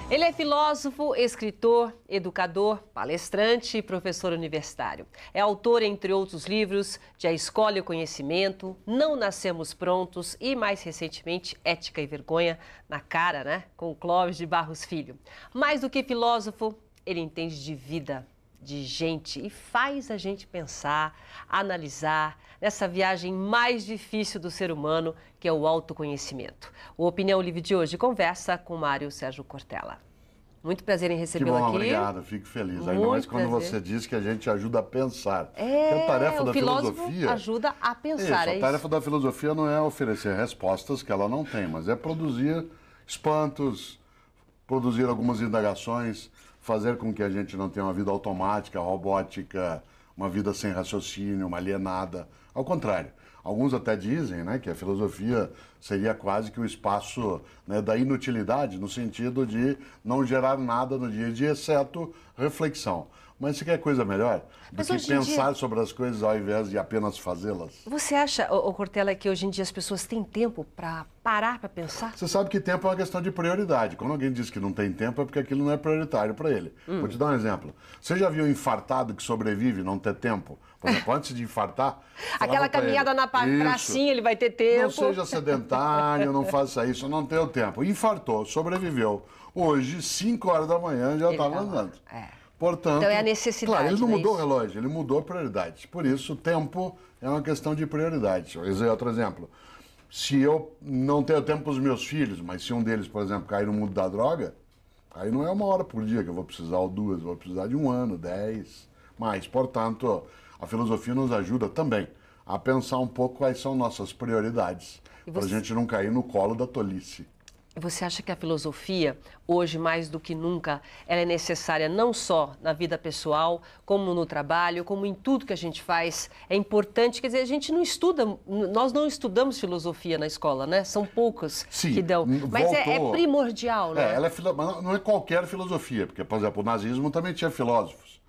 Ele é filósofo, escritor, educador, palestrante e professor universitário. É autor, entre outros livros, de A Escola e o Conhecimento, Não Nascemos Prontos e, mais recentemente, Ética e Vergonha na Cara, né? Com Clóvis de Barros Filho. Mais do que filósofo, ele entende de vida, de gente e faz a gente pensar, analisar nessa viagem mais difícil do ser humano, que é o autoconhecimento. O Opinião Livre de hoje conversa com Mário Sérgio Cortella. Muito prazer em recebê-lo aqui. Obrigado, fico feliz. Ainda mais quando você diz que a gente ajuda a pensar. Porque a tarefa da filosofia ajuda a pensar. A tarefa da filosofia não é oferecer respostas que ela não tem, mas é produzir espantos, produzir algumas indagações, fazer com que a gente não tenha uma vida automática, robótica, uma vida sem raciocínio, uma alienada. Ao contrário, alguns até dizem, né, que a filosofia seria quase que o espaço, né, da inutilidade, no sentido de não gerar nada no dia a dia, exceto reflexão. Mas você quer coisa melhor do que pensar sobre as coisas ao invés de apenas fazê-las? Você acha, Cortella, que hoje em dia as pessoas têm tempo para parar para pensar? Você sabe que tempo é uma questão de prioridade. Quando alguém diz que não tem tempo, é porque aquilo não é prioritário para ele. Vou te dar um exemplo. Você já viu um infartado que sobrevive não ter tempo? Por exemplo, antes de infartar... Aquela caminhada na pracinha, ele vai ter tempo. Não seja sedentário, não faça isso, não tenho tempo. Infartou, sobreviveu. Hoje, 5 horas da manhã, já estava andando. Portanto, então é a necessidade. Claro, ele não mudou o relógio, ele mudou a prioridade. Por isso, o tempo é uma questão de prioridade. Outro exemplo. Se eu não tenho tempo para os meus filhos, mas se um deles, por exemplo, cair no mundo da droga, aí não é 1 hora por dia que eu vou precisar, ou 2, eu vou precisar de 1 ano, 10. Mas, portanto, a filosofia nos ajuda também a pensar um pouco quais são nossas prioridades, para a gente não cair no colo da tolice. Você acha que a filosofia, hoje mais do que nunca, ela é necessária não só na vida pessoal, como no trabalho, como em tudo que a gente faz? É importante, quer dizer, a gente não estuda, nós não estudamos filosofia na escola, né? São poucos que dão. Mas é primordial, né? Mas não é qualquer filosofia, porque, por exemplo, o nazismo também tinha filósofos,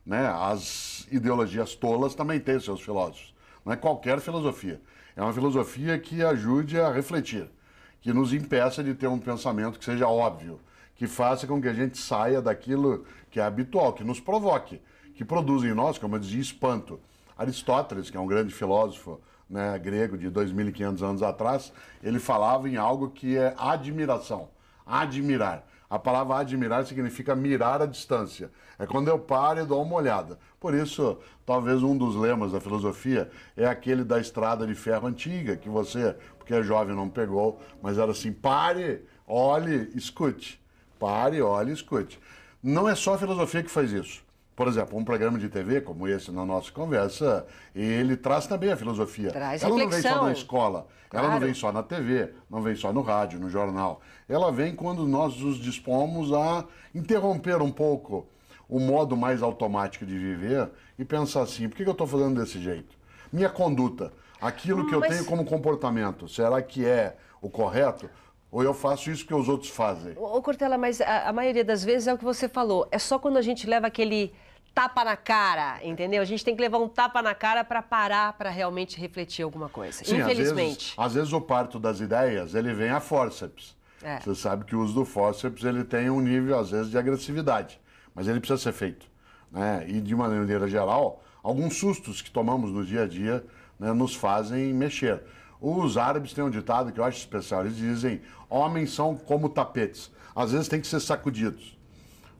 né? As ideologias tolas também têm seus filósofos. Não é qualquer filosofia. É uma filosofia que ajude a refletir, que nos impeça de ter um pensamento que seja óbvio, que faça com que a gente saia daquilo que é habitual, que nos provoque, que produza em nós, como eu dizia, espanto. Aristóteles, que é um grande filósofo, né, grego de 2.500 anos atrás, ele falava em algo que é admiração, admirar. A palavra admirar significa mirar a distância. É quando eu paro e dou uma olhada. Por isso, talvez um dos lemas da filosofia é aquele da estrada de ferro antiga, que você, porque é jovem, não pegou, mas era assim: pare, olhe, escute. Pare, olhe, escute. Não é só a filosofia que faz isso. Por exemplo, um programa de TV como esse na nossa conversa, ele traz também a filosofia. Traz ela reflexão. Não vem só na escola, Claro. Ela não vem só na TV, não vem só no rádio, no jornal. Ela vem quando nós nos dispomos a interromper um pouco o modo mais automático de viver e pensar assim: por que eu estou fazendo desse jeito? Minha conduta, aquilo que eu tenho como comportamento, será que é o correto? Ou eu faço isso que os outros fazem? Cortella, mas a maioria das vezes é o que você falou. É só quando a gente leva aquele tapa na cara, entendeu? A gente tem que levar um tapa na cara para parar, para realmente refletir alguma coisa. Sim, infelizmente. Às vezes o parto das ideias, ele vem a fórceps. Você sabe que o uso do fórceps, ele tem um nível, às vezes, de agressividade. Mas ele precisa ser feito, né? E, de maneira geral, alguns sustos que tomamos no dia a dia, né, nos fazem mexer. Os árabes têm um ditado que eu acho especial. Eles dizem: homens são como tapetes. Às vezes tem que ser sacudidos.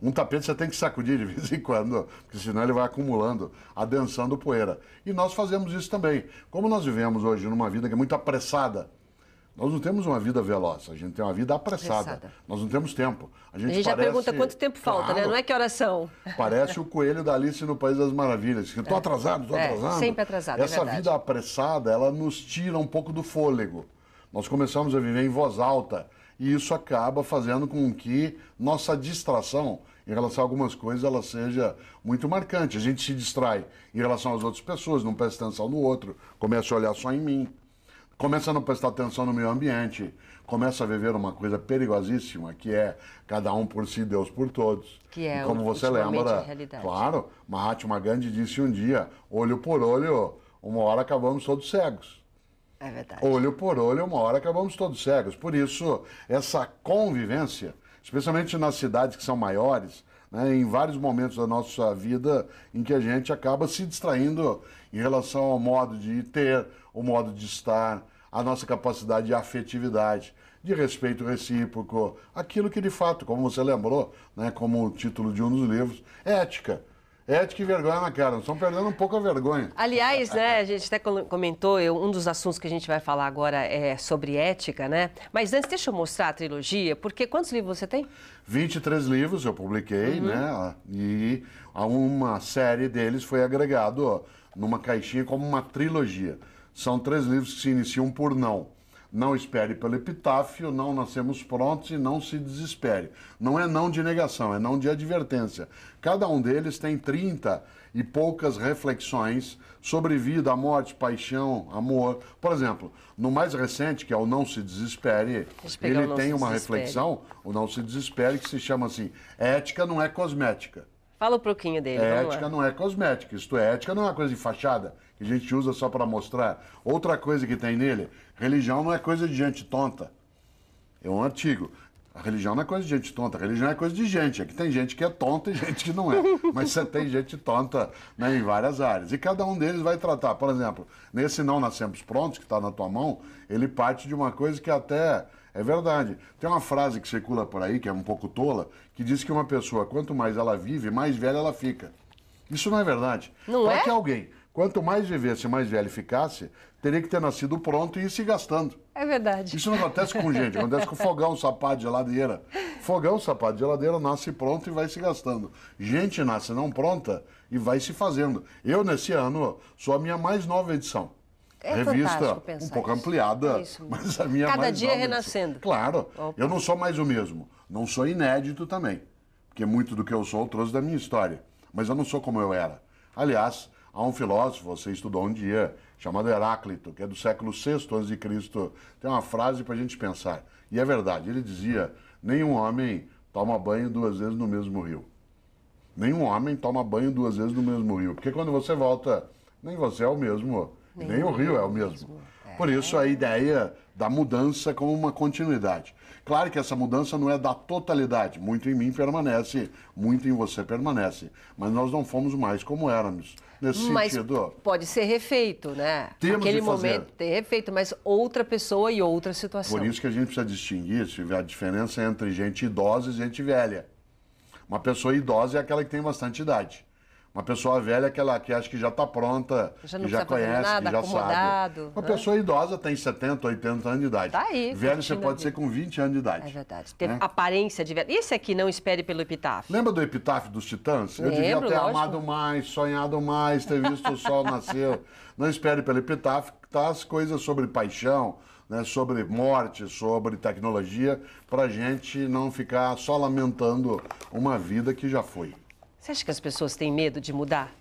Um tapete você tem que sacudir de vez em quando, porque senão ele vai acumulando, adensando poeira. E nós fazemos isso também. Como nós vivemos hoje numa vida que é muito apressada, nós não temos uma vida veloz, a gente tem uma vida apressada. Nós não temos tempo. A gente já pergunta quanto tempo falta, né? Não é que horas são. Parece o coelho da Alice no País das Maravilhas. Estou atrasado, estou atrasado. Sempre atrasado, Essa vida apressada, ela nos tira um pouco do fôlego. Nós começamos a viver em voz alta e isso acaba fazendo com que nossa distração em relação a algumas coisas ela seja muito marcante. A gente se distrai em relação às outras pessoas, não presta atenção no outro, começa a olhar só em mim. Começa a não prestar atenção no meio ambiente, começa a viver uma coisa perigosíssima, que é cada um por si, Deus por todos. Que é, e como você lembra, a realidade. Claro, Mahatma Gandhi disse um dia: olho por olho, uma hora acabamos todos cegos. É verdade. Olho por olho, uma hora acabamos todos cegos. Por isso, essa convivência, especialmente nas cidades que são maiores, né, em vários momentos da nossa vida em que a gente acaba se distraindo em relação ao modo de ter, o modo de estar, a nossa capacidade de afetividade, de respeito recíproco, aquilo que de fato, como você lembrou, né, como o título de um dos livros, é ética. Ética e vergonha na cara, nós estamos perdendo um pouco a vergonha. Aliás, né, a gente até comentou, um dos assuntos que a gente vai falar agora é sobre ética, né? Mas antes, deixa eu mostrar a trilogia, porque quantos livros você tem? 23 livros eu publiquei, né? E uma série deles foi agregado numa caixinha como uma trilogia. São 3 livros que se iniciam por não. Não espere pelo epitáfio, não nascemos prontos e não se desespere. Não é não de negação, é não de advertência. Cada um deles tem 30 e poucas reflexões sobre vida, morte, paixão, amor. Por exemplo, no mais recente, que é o Não Se Desespere, ele tem uma reflexão, o Não Se Desespere, que se chama assim, ética não é cosmética. Fala um pouquinho dele, Ética não é cosmética, isto é, ética não é uma coisa de fachada, que a gente usa só para mostrar. Outra coisa que tem nele, religião não é coisa de gente tonta. É um artigo. A religião não é coisa de gente tonta, a religião é coisa de gente. Aqui tem gente que é tonta e gente que não é. Mas você tem gente tonta, né, em várias áreas. E cada um deles vai tratar. Por exemplo, nesse Não Nascemos Prontos, que está na tua mão, ele parte de uma coisa que até é verdade. Tem uma frase que circula por aí, que é um pouco tola, que diz que uma pessoa, quanto mais ela vive, mais velha ela fica. Isso não é verdade. Não é? Para que alguém, quanto mais vivesse, mais velho ficasse, teria que ter nascido pronto e ir se gastando. É verdade. Isso não acontece com gente, acontece com fogão, sapato de geladeira. Fogão, sapato de geladeira, nasce pronto e vai se gastando. Gente nasce não pronta e vai se fazendo. Eu, nesse ano, sou a minha mais nova edição. É Revista um pouco isso. ampliada, mas a minha Cada mais dia nova renascendo. edição. Claro, Opa. eu não sou mais o mesmo. Não sou inédito também, porque muito do que eu sou eu trouxe da minha história. Mas eu não sou como eu era. Aliás, há um filósofo, você estudou um dia, chamado Heráclito, que é do século VI a.C., tem uma frase para a gente pensar. E é verdade, ele dizia, nenhum homem toma banho 2 vezes no mesmo rio. Nenhum homem toma banho 2 vezes no mesmo rio. Porque quando você volta, nem você é o mesmo, nem o rio é o mesmo. Por isso a ideia da mudança como uma continuidade. Claro que essa mudança não é da totalidade. Muito em mim permanece, muito em você permanece. Mas nós não fomos mais como éramos. Nesse sentido. Pode ser refeito, né? Temos Naquele de fazer. momento ter refeito, mas outra pessoa e outra situação. Por isso que a gente precisa distinguir a diferença entre gente idosa e gente velha. Uma pessoa idosa é aquela que tem bastante idade. Uma pessoa velha é aquela que acha que já está pronta, Já não que já precisa fazer conhece, nada, que já acomodado, sabe. Uma né? pessoa idosa tem 70, 80 anos de idade. Tá aí, Velho você curtindo a pode vida. ser com 20 anos de idade. É verdade. Ter né? aparência de velho. Esse aqui, Não Espere pelo Epitáfio. Lembra do epitáfio dos Titãs? Eu devia Lembro, ter lógico. amado mais, sonhado mais, ter visto o sol nascer. Não espere pelo epitáfio, que tá as coisas sobre paixão, né, sobre morte, sobre tecnologia, para a gente não ficar só lamentando uma vida que já foi. Você acha que as pessoas têm medo de mudar?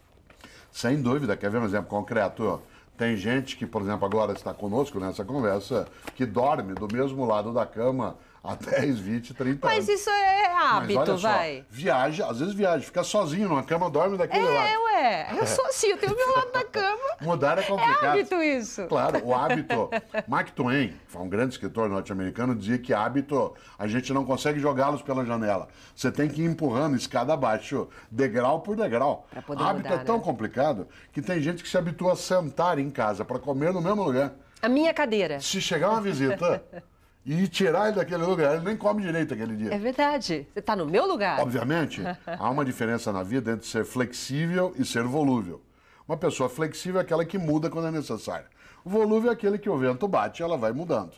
Sem dúvida. Quer ver um exemplo concreto? Tem gente que, por exemplo, agora está conosco nessa conversa, que dorme do mesmo lado da cama há 10, 20, 30 anos. Mas isso é Mas hábito, olha só, vai. viaja, às vezes viaja, fica sozinho numa cama, dorme daquele lado. Ué. Eu sou assim, eu tenho o meu lado da cama. Mudar é É complicado. hábito isso. Claro, o hábito. Mark Twain, que foi um grande escritor norte-americano, dizia que hábito a gente não consegue jogá-los pela janela. Você tem que ir empurrando escada abaixo, degrau por degrau. Pra poder Hábito mudar, é tão né? complicado que tem gente que se habitua a sentar em casa para comer no mesmo lugar. A minha cadeira. Se chegar uma visita e tirar ele daquele lugar, ele nem come direito aquele dia. É verdade. Você está no meu lugar. Obviamente, há uma diferença na vida entre ser flexível e ser volúvel. Uma pessoa flexível é aquela que muda quando é necessário. O volúvel é aquele que o vento bate e ela vai mudando.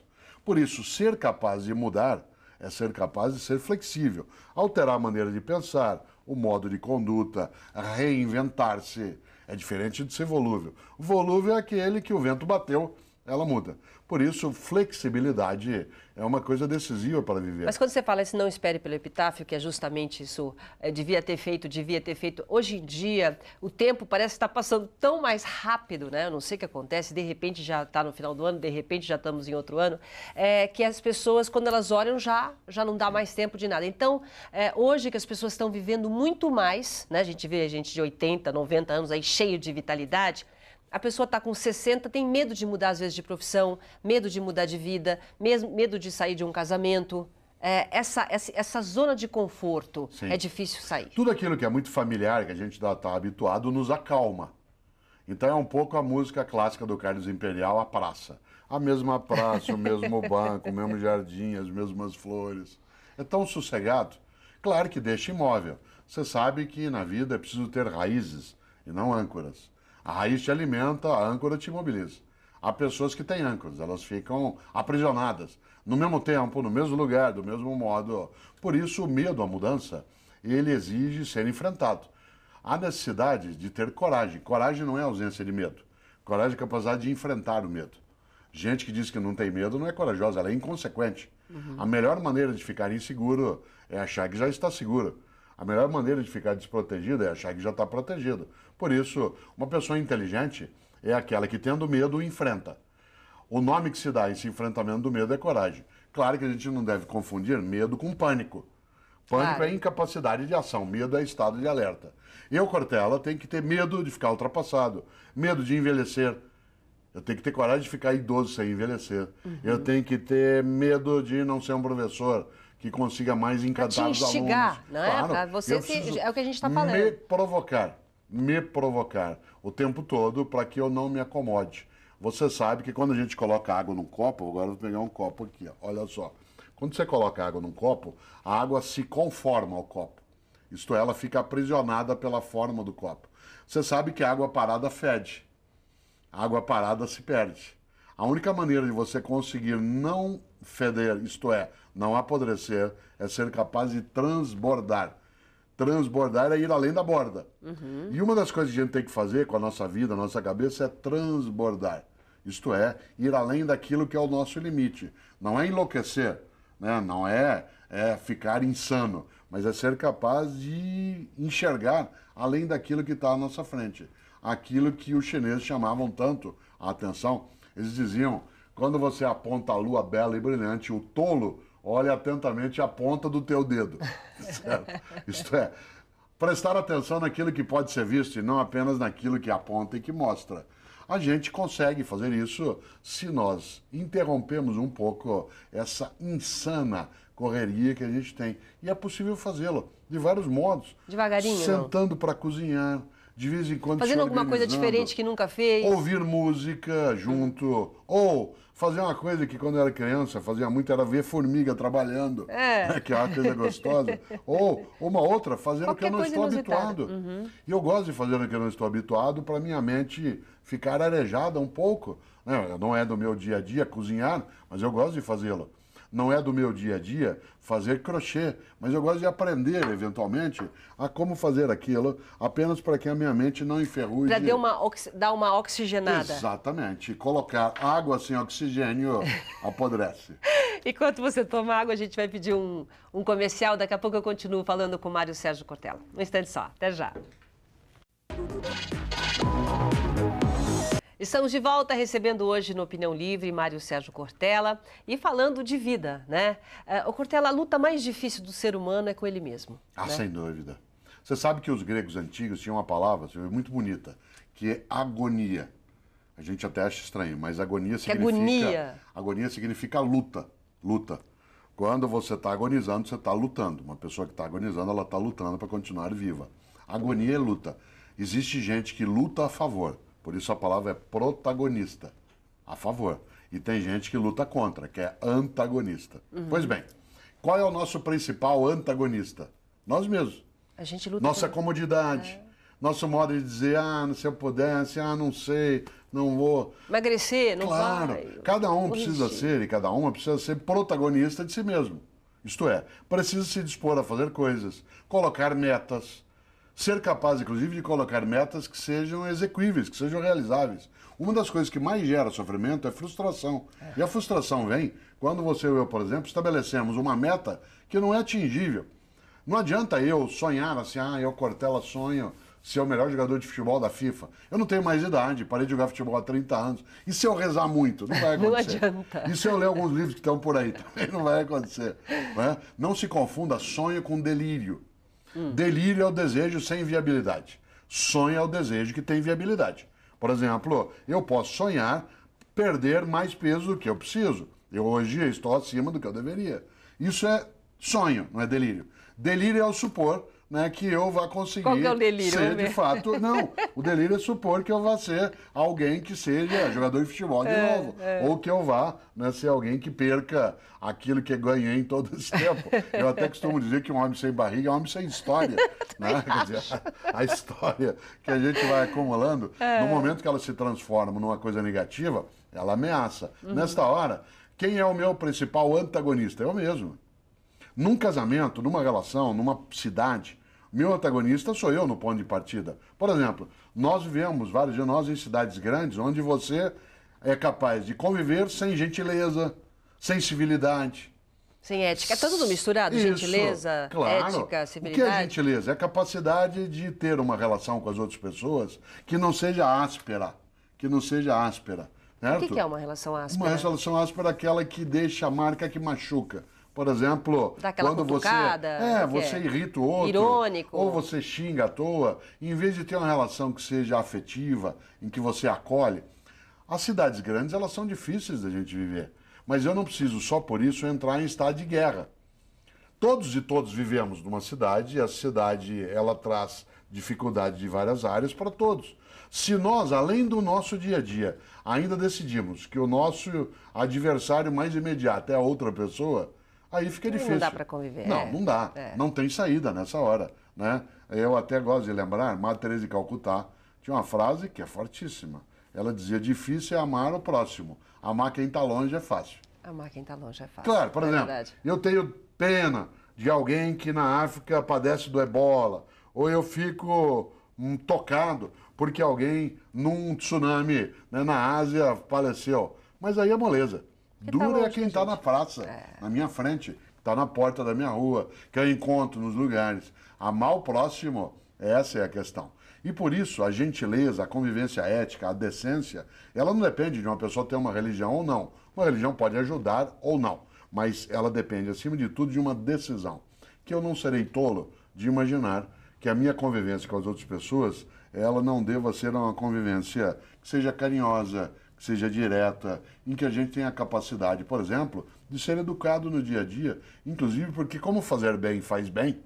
Por isso, ser capaz de mudar é ser capaz de ser flexível, alterar a maneira de pensar, o modo de conduta, reinventar-se. É diferente de ser volúvel. O volúvel é aquele que o vento bateu, ela muda. Por isso, flexibilidade é uma coisa decisiva para viver. Mas quando você fala esse Não Espere pelo Epitáfio, que é justamente isso, devia ter feito. Hoje em dia, o tempo parece estar passando tão mais rápido, né? Eu não sei o que acontece, de repente já está no final do ano, de repente já estamos em outro ano, que as pessoas, quando elas olham, já não dá mais tempo de nada. Então, hoje que as pessoas estão vivendo muito mais, né? A gente vê gente de 80, 90 anos aí cheio de vitalidade, A pessoa está com 60, tem medo de mudar, às vezes, de profissão, medo de mudar de vida, medo de sair de um casamento. Essa zona de conforto é difícil sair. Tudo aquilo que é muito familiar, que a gente está habituado, nos acalma. Então é um pouco a música clássica do Carlos Imperial, A Praça. A mesma praça, o mesmo banco, o mesmo jardim, as mesmas flores. É tão sossegado. Claro que deixa imóvel. Você sabe que na vida é preciso ter raízes e não âncoras. A raiz te alimenta, a âncora te imobiliza. Há pessoas que têm âncoras, elas ficam aprisionadas, no mesmo tempo, no mesmo lugar, do mesmo modo. Por isso, o medo à mudança, ele exige ser enfrentado. Há necessidade de ter coragem. Coragem não é ausência de medo. Coragem é capacidade de enfrentar o medo. Gente que diz que não tem medo não é corajosa, ela é inconsequente. A melhor maneira de ficar inseguro é achar que já está seguro. A melhor maneira de ficar desprotegido é achar que já está protegido. Por isso, uma pessoa inteligente é aquela que, tendo medo, enfrenta. O nome que se dá a esse enfrentamento do medo é coragem. Claro que a gente não deve confundir medo com pânico. Pânico é incapacidade de ação, medo é estado de alerta. Eu, Cortella, tenho que ter medo de ficar ultrapassado, medo de envelhecer. Eu tenho que ter coragem de ficar idoso sem envelhecer. Eu tenho que ter medo de não ser um professor que consiga mais encantar os alunos. Instigar, não é? Claro, Para você, é o que a gente está falando. Me provocar o tempo todo para que eu não me acomode. Você sabe que quando a gente coloca água num copo, agora eu vou pegar um copo aqui, ó, olha só. Quando você coloca água num copo, a água se conforma ao copo. Isto é, ela fica aprisionada pela forma do copo. Você sabe que a água parada fede. A água parada se perde. A única maneira de você conseguir não feder, isto é, não apodrecer, é ser capaz de transbordar. Transbordar é ir além da borda. E uma das coisas que a gente tem que fazer com a nossa vida, a nossa cabeça, é transbordar. Isto é, ir além daquilo que é o nosso limite. Não é enlouquecer, né? Não é ficar insano, mas é ser capaz de enxergar além daquilo que está à nossa frente. Aquilo que os chineses chamavam tanto a atenção. Eles diziam, quando você aponta a lua bela e brilhante, o tolo olha atentamente a ponta do teu dedo. Certo? Isto é, prestar atenção naquilo que pode ser visto e não apenas naquilo que aponta e que mostra. A gente consegue fazer isso se nós interrompemos um pouco essa insana correria que a gente tem. E é possível fazê-lo de vários modos. Devagarinho. Sentando para cozinhar, de vez em quando fazendo alguma coisa diferente que nunca fez. Ouvir música junto. Ou fazer uma coisa que quando eu era criança fazia muito, era ver formiga trabalhando. Né, que é uma coisa gostosa. Ou uma outra, fazer o que eu não estou habituado. E eu gosto de fazer o que eu não estou habituado para minha mente ficar arejada um pouco. Não é do meu dia a dia cozinhar, mas eu gosto de fazê-lo. Não é do meu dia a dia fazer crochê, mas eu gosto de aprender, eventualmente, a como fazer aquilo, apenas para que a minha mente não enferruje. Para dar uma oxigenada. Exatamente. Colocar água sem oxigênio apodrece. Enquanto você toma água, a gente vai pedir um comercial. Daqui a pouco eu continuo falando com o Mário Sérgio Cortella. Um instante só. Até já. Estamos de volta recebendo hoje no Opinião Livre Mário Sérgio Cortella e falando de vida, né? O Cortella, a luta mais difícil do ser humano é com ele mesmo. Ah, né? Sem dúvida. Você sabe que os gregos antigos tinham uma palavra muito bonita, que é agonia. A gente até acha estranho, mas agonia significa... Agonia significa luta. Luta. Quando você está agonizando, você está lutando. Uma pessoa que está agonizando, ela está lutando para continuar viva. Agonia é luta. Existe gente que luta a favor. Por isso a palavra é protagonista, a favor. E tem gente que luta contra, que é antagonista. Pois bem, qual é o nosso principal antagonista? Nós mesmos. A gente luta Nossa comodidade, nosso modo de dizer, se eu pudesse, não sei, não vou. Emagrecer, não vai. Claro, cada um precisa ser e cada uma precisa ser protagonista de si mesmo. Isto é, precisa se dispor a fazer coisas, colocar metas, ser capaz, inclusive, de colocar metas que sejam execuíveis, que sejam realizáveis. Uma das coisas que mais gera sofrimento é frustração. E a frustração vem quando você ou eu, por exemplo, estabelecemos uma meta que não é atingível. Não adianta eu sonhar assim, eu, Cortella, sonho ser o melhor jogador de futebol da FIFA. Eu não tenho mais idade, parei de jogar futebol há 30 anos. E se eu rezar muito? Não vai acontecer. Não adianta. E se eu ler alguns livros que estão por aí? Também não vai acontecer. Não se confunda sonho com delírio. Delírio é o desejo sem viabilidade. Sonho é o desejo que tem viabilidade. Por exemplo, eu posso sonhar perder mais peso do que eu preciso. Eu hoje estou acima do que eu deveria. Isso é sonho, não é delírio. Delírio é o supor, né, que eu vá conseguir Qual que é o delírio? ser de fato... Não, o delírio é supor que eu vá ser alguém que seja jogador de futebol de novo. Ou que eu vá, né, ser alguém que perca aquilo que ganhei em todo esse tempo. Eu até costumo dizer que um homem sem barriga é um homem sem história. Né? Quer dizer, a história que a gente vai acumulando, no momento que ela se transforma numa coisa negativa, ela ameaça. Nesta hora, quem é o meu principal antagonista? Eu mesmo. Num casamento, numa relação, numa cidade, meu antagonista sou eu no ponto de partida. Por exemplo, nós vivemos, vários de nós, em cidades grandes, onde você é capaz de conviver sem gentileza, sem civilidade. Sem ética. É tudo misturado, Isso, gentileza, claro. ética, O civilidade. que é gentileza? É a capacidade de ter uma relação com as outras pessoas que não seja áspera. Que não seja áspera. Certo? O que é uma relação áspera? Uma relação áspera é aquela que deixa a marca que machuca. Por exemplo, dá aquela quando cutucada, você irrita o outro, irônico, ou você xinga à toa, em vez de ter uma relação que seja afetiva, em que você acolhe. As cidades grandes, elas são difíceis da gente viver, mas eu não preciso só por isso entrar em estado de guerra. Todos e todos vivemos numa cidade, e a cidade ela traz dificuldade de várias áreas para todos. Se nós, além do nosso dia a dia, ainda decidimos que o nosso adversário mais imediato é a outra pessoa, aí fica difícil. Não dá para conviver. Não dá. Não tem saída nessa hora. Né? Eu até gosto de lembrar, Madre Teresa de Calcutá tinha uma frase que é fortíssima. Ela dizia, difícil é amar o próximo. Amar quem está longe é fácil. Amar quem está longe é fácil. Claro, por exemplo, eu tenho pena de alguém que na África padece do ebola. Ou eu fico tocado porque alguém num tsunami, né, na Ásia faleceu. Mas aí é moleza. Duro é quem está na praça, na minha frente, está na porta da minha rua, que eu encontro nos lugares. Amar o próximo, essa é a questão. E por isso, a gentileza, a convivência ética, a decência, ela não depende de uma pessoa ter uma religião ou não. Uma religião pode ajudar ou não, mas ela depende, acima de tudo, de uma decisão. Que eu não serei tolo de imaginar que a minha convivência com as outras pessoas, ela não deva ser uma convivência que seja carinhosa, que seja direta, em que a gente tenha a capacidade, por exemplo, de ser educado no dia a dia, inclusive porque como fazer bem faz bem.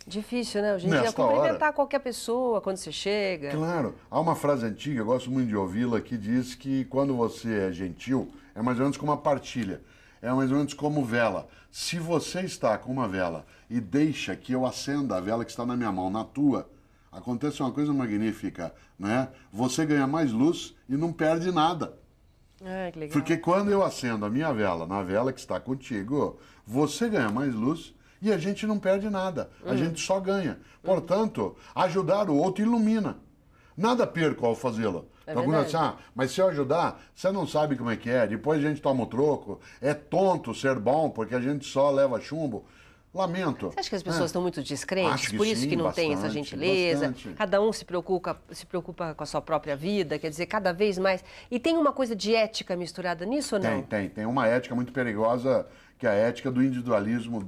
Difícil, né? Hoje em dia, cumprimentar qualquer pessoa quando você chega. Claro. Há uma frase antiga, eu gosto muito de ouvi-la, que diz que quando você é gentil, é mais ou menos como uma partilha. É mais ou menos como vela. Se você está com uma vela e deixa que eu acenda a vela que está na minha mão, na tua, acontece uma coisa magnífica, né? Você ganha mais luz e não perde nada. Ah, que legal. Porque quando eu acendo a minha vela na vela que está contigo, você ganha mais luz e a gente não perde nada. A gente só ganha. Portanto, ajudar o outro ilumina. Nada perco ao fazê-lo. Alguns dizem, mas se eu ajudar, você não sabe como é que é. Depois a gente toma o troco. É tonto ser bom porque a gente só leva chumbo. Lamento. Você acha que as pessoas estão muito descrentes? Por isso sim, que não tem essa bastante, gentileza? bastante. Cada um se preocupa com a sua própria vida, quer dizer, cada vez mais. E tem uma coisa de ética misturada nisso ou não? Tem uma ética muito perigosa, que é a ética do individualismo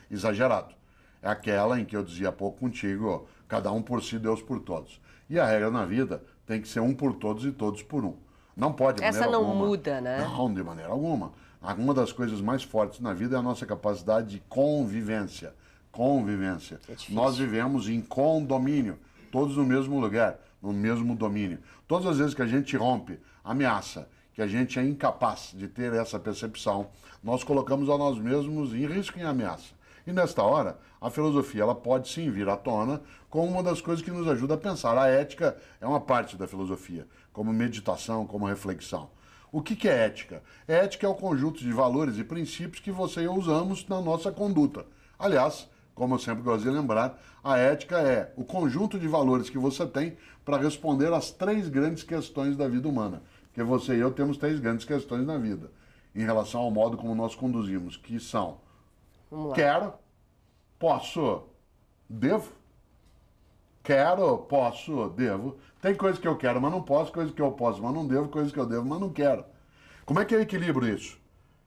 exagerado. É aquela em que eu dizia há pouco contigo, cada um por si, Deus por todos. E a regra na vida tem que ser um por todos e todos por um. Não pode, de maneira alguma. Essa não muda, né? Não, de maneira alguma. Uma das coisas mais fortes na vida é a nossa capacidade de convivência. Convivência. Nós vivemos em condomínio, todos no mesmo lugar, no mesmo domínio. Todas as vezes que a gente rompe, ameaça, que a gente é incapaz de ter essa percepção, nós colocamos a nós mesmos em risco e em ameaça. E nesta hora, a filosofia ela pode sim vir à tona como uma das coisas que nos ajuda a pensar. A ética é uma parte da filosofia, como meditação, como reflexão. O que é ética? Ética é o conjunto de valores e princípios que você e eu usamos na nossa conduta. Aliás, como eu sempre gosto de lembrar, a ética é o conjunto de valores que você tem para responder às 3 grandes questões da vida humana. Porque você e eu temos 3 grandes questões na vida, em relação ao modo como nós conduzimos, que são: quero, posso, devo? Quero, posso, devo. Tem coisas que eu quero, mas não posso, coisas que eu posso, mas não devo, coisas que eu devo, mas não quero. Como é que eu equilibro isso?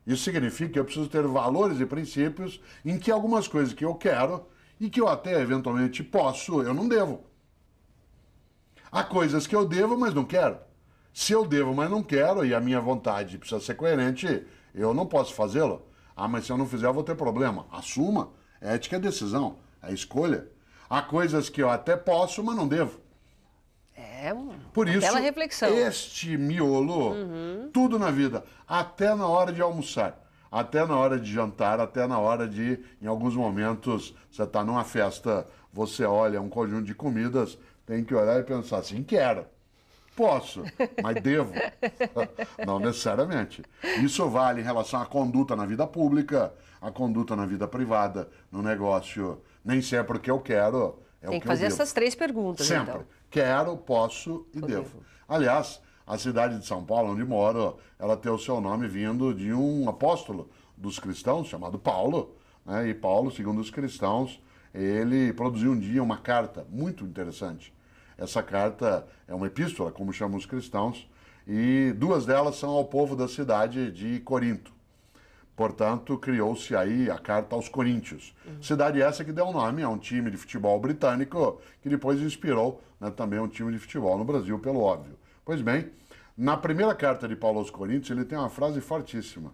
Isso significa que eu preciso ter valores e princípios em que algumas coisas que eu quero e que eu até eventualmente posso, eu não devo. Há coisas que eu devo, mas não quero. Se eu devo, mas não quero, e a minha vontade precisa ser coerente, eu não posso fazê-lo. Ah, mas se eu não fizer, eu vou ter problema. Assuma. Ética é decisão, é escolha. Há coisas que eu até posso, mas não devo. Por isso, bela reflexão. Este miolo, tudo na vida, até na hora de almoçar, até na hora de jantar, até na hora de, em alguns momentos, você está numa festa, você olha um conjunto de comidas, tem que olhar e pensar assim, quero, posso, mas devo. Não necessariamente. Isso vale em relação à conduta na vida pública, à conduta na vida privada, no negócio. Nem sempre o que eu quero é o que eu devo. Tem que fazer essas 3 perguntas, sempre. então. Quero, posso e devo. Aliás, a cidade de São Paulo, onde moro, ela tem o seu nome vindo de um apóstolo dos cristãos, chamado Paulo. Né? E Paulo, segundo os cristãos, ele produziu um dia uma carta muito interessante. Essa carta é uma epístola, como chamam os cristãos, e 2 delas são ao povo da cidade de Corinto. Portanto, criou-se aí a carta aos Coríntios. Cidade essa que deu nome a um time de futebol britânico, que depois inspirou, né, também um time de futebol no Brasil, pelo óbvio. Pois bem, na primeira carta de Paulo aos Coríntios, ele tem uma frase fortíssima,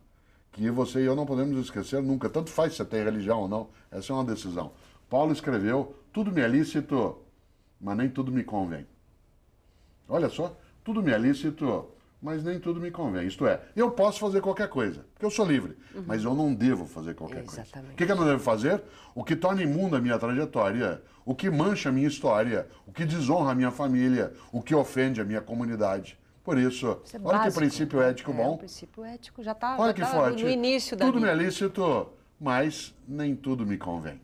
que você e eu não podemos esquecer nunca, tanto faz se você tem religião ou não, essa é uma decisão. Paulo escreveu, tudo me é lícito, mas nem tudo me convém. Olha só, tudo me é lícito, mas nem tudo me convém. Isto é, eu posso fazer qualquer coisa, porque eu sou livre, mas eu não devo fazer qualquer coisa. O que eu não devo fazer? O que torna imunda a minha trajetória, o que mancha a minha história, o que desonra a minha família, o que ofende a minha comunidade. Por isso, olha básico, que princípio ético bom. O princípio ético já está no início da vida. Tudo me é vida. lícito, mas nem tudo me convém.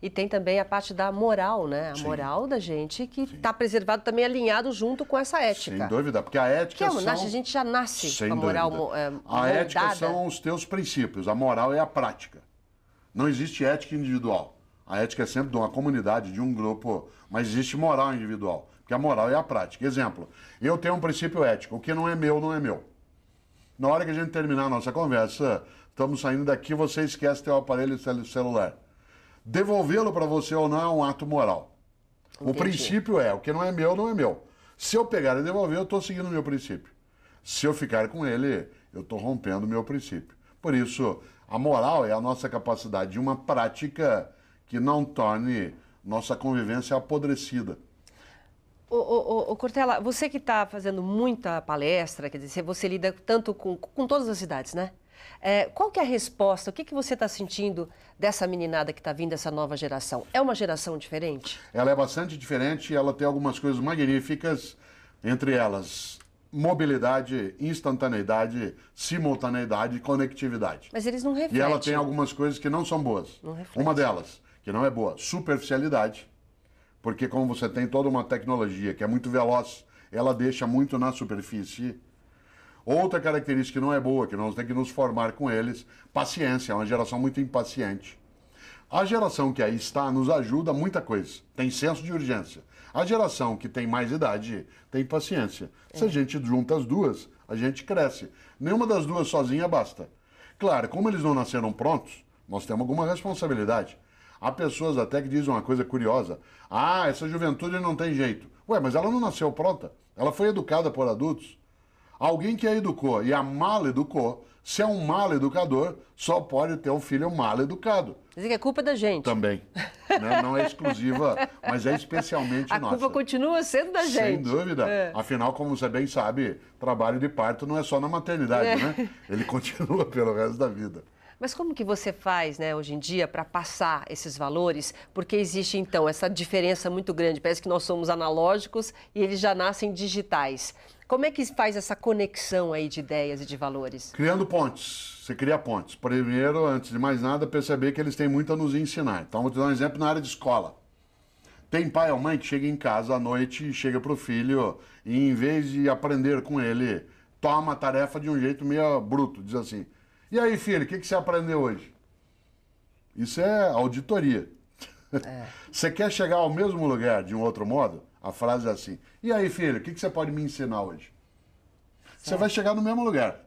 E tem também a parte da moral, né? A moral da gente que está preservado também alinhado junto com essa ética. Sem dúvida, porque a ética a gente já nasce com a moral moldada. A ética são os teus princípios, a moral é a prática. Não existe ética individual. A ética é sempre de uma comunidade, de um grupo, mas existe moral individual, porque a moral é a prática. Exemplo, eu tenho um princípio ético, o que não é meu, não é meu. Na hora que a gente terminar a nossa conversa, estamos saindo daqui, você esquece teu aparelho celular. Devolvê-lo para você ou não é um ato moral. Entendi. O princípio é, o que não é meu, não é meu. Se eu pegar e devolver, eu estou seguindo o meu princípio. Se eu ficar com ele, eu estou rompendo o meu princípio. Por isso, a moral é a nossa capacidade de uma prática que não torne nossa convivência apodrecida. Cortella, você que está fazendo muita palestra, quer dizer, você lida tanto com todas as idades, né? Qual que é a resposta? O que você está sentindo dessa meninada que está vindo, essa nova geração? É uma geração diferente? Ela é bastante diferente, ela tem algumas coisas magníficas, entre elas mobilidade, instantaneidade, simultaneidade e conectividade. Mas eles não refletem. E ela tem algumas coisas que não são boas. Não refletem. Uma delas, que não é boa, superficialidade, porque como você tem toda uma tecnologia que é muito veloz, ela deixa muito na superfície. Outra característica que não é boa, que nós temos que nos formar com eles, paciência, é uma geração muito impaciente. A geração que aí está nos ajuda a muita coisa, tem senso de urgência. A geração que tem mais idade tem paciência. Se a gente junta as duas, a gente cresce. Nenhuma das duas sozinha basta. Claro, como eles não nasceram prontos, nós temos alguma responsabilidade. Há pessoas até que dizem uma coisa curiosa. Ah, essa juventude não tem jeito. Ué, mas ela não nasceu pronta. Ela foi educada por adultos. Alguém que a educou e a mal educou, se é um mal educador, só pode ter um filho mal educado. Quer dizer que é culpa da gente. Também. Né? Não é exclusiva, mas é especialmente nossa. A culpa continua sendo da gente. Sem dúvida. Afinal, como você bem sabe, trabalho de parto não é só na maternidade, né? Ele continua pelo resto da vida. Mas como que você faz, né, hoje em dia, para passar esses valores? Porque existe, então, essa diferença muito grande. Parece que nós somos analógicos e eles já nascem digitais. Como é que faz essa conexão aí de ideias e de valores? Criando pontes. Você cria pontes. Primeiro, antes de mais nada, perceber que eles têm muito a nos ensinar. Então, vou te dar um exemplo na área de escola. Tem pai ou mãe que chega em casa à noite e chega para o filho e, em vez de aprender com ele, toma a tarefa de um jeito meio bruto. Diz assim, e aí, filho, o que você aprendeu hoje? Isso é auditoria. Você quer chegar ao mesmo lugar de um outro modo? A frase é assim, e aí, filho, o que você pode me ensinar hoje? Você vai chegar no mesmo lugar.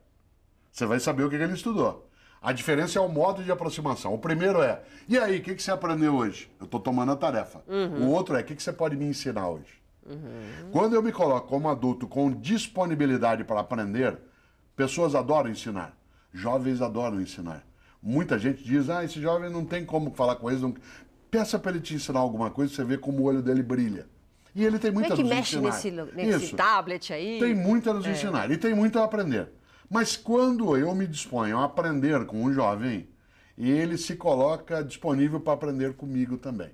Você vai saber o que ele estudou. A diferença é o modo de aproximação. O primeiro é, e aí, o que você aprendeu hoje? Eu estou tomando a tarefa. O outro é, o que você pode me ensinar hoje? Quando eu me coloco como adulto com disponibilidade para aprender, pessoas adoram ensinar. Jovens adoram ensinar. Muita gente diz, esse jovem não tem como falar com eles. Não... Peça para ele te ensinar alguma coisa, você vê como o olho dele brilha. E ele tem muito a nos ensinar. Mexe nesse tablet aí. Tem muito a nos ensinar e tem muito a aprender. Mas quando eu me disponho a aprender com um jovem, ele se coloca disponível para aprender comigo também.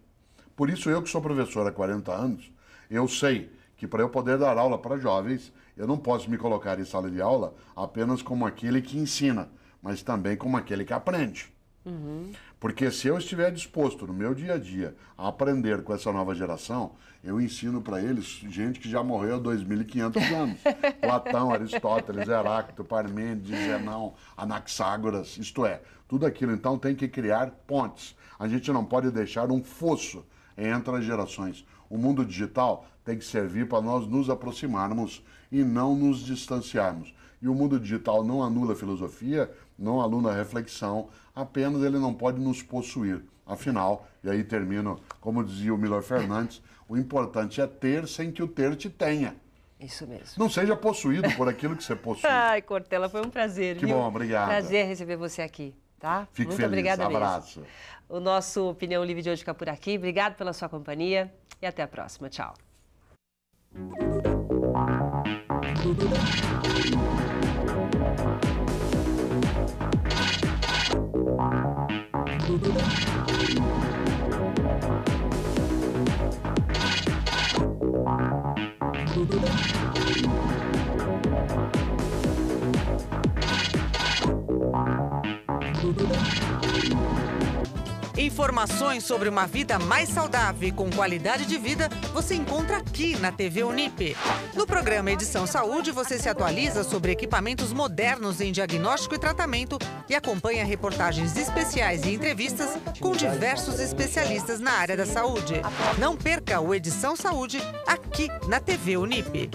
Por isso, eu que sou professor há 40 anos, eu sei que para eu poder dar aula para jovens, eu não posso me colocar em sala de aula apenas como aquele que ensina, mas também como aquele que aprende. Porque se eu estiver disposto no meu dia a dia a aprender com essa nova geração, eu ensino para eles gente que já morreu há 2.500 anos. Platão, Aristóteles, Heráclito, Parmênides, Zenão, Anaxágoras, isto é, tudo aquilo. Então tem que criar pontes. A gente não pode deixar um fosso entre as gerações. O mundo digital tem que servir para nós nos aproximarmos e não nos distanciarmos. E o mundo digital não anula a filosofia, não anula a reflexão, apenas ele não pode nos possuir. Afinal, e aí termino, como dizia o Milor Fernandes, o importante é ter sem que o ter te tenha. Isso mesmo. Não seja possuído por aquilo que você possui. Ai, Cortella, foi um prazer, Que bom, obrigado. Prazer receber você aqui, tá? Fico Muito feliz, obrigada abraço. Mesmo. O nosso Opinião Livre de hoje fica por aqui. Obrigado pela sua companhia e até a próxima. Tchau. Informações sobre uma vida mais saudável e com qualidade de vida você encontra aqui na TV Unip. No programa Edição Saúde, você se atualiza sobre equipamentos modernos em diagnóstico e tratamento e acompanha reportagens especiais e entrevistas com diversos especialistas na área da saúde. Não perca o Edição Saúde aqui na TV Unip.